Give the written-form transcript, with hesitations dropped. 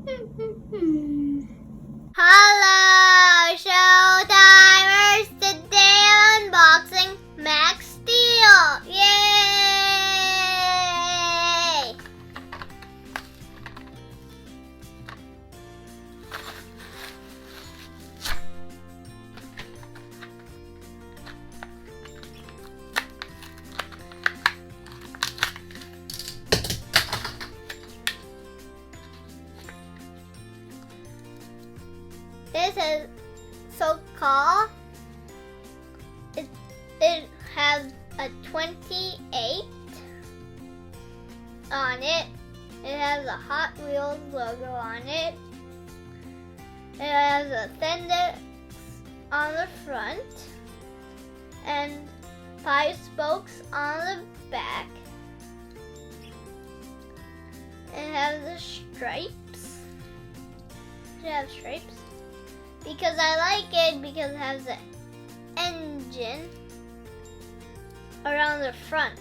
Hello, Showtimers! Today I'm unboxing Max Steel! Yay! This is so-called. It has a 28 on it. It has a Hot Wheels logo on it. It has a fender on the front and 5 spokes on the back. It has the stripes. It has stripes. Because I like it because it has the engine around the front.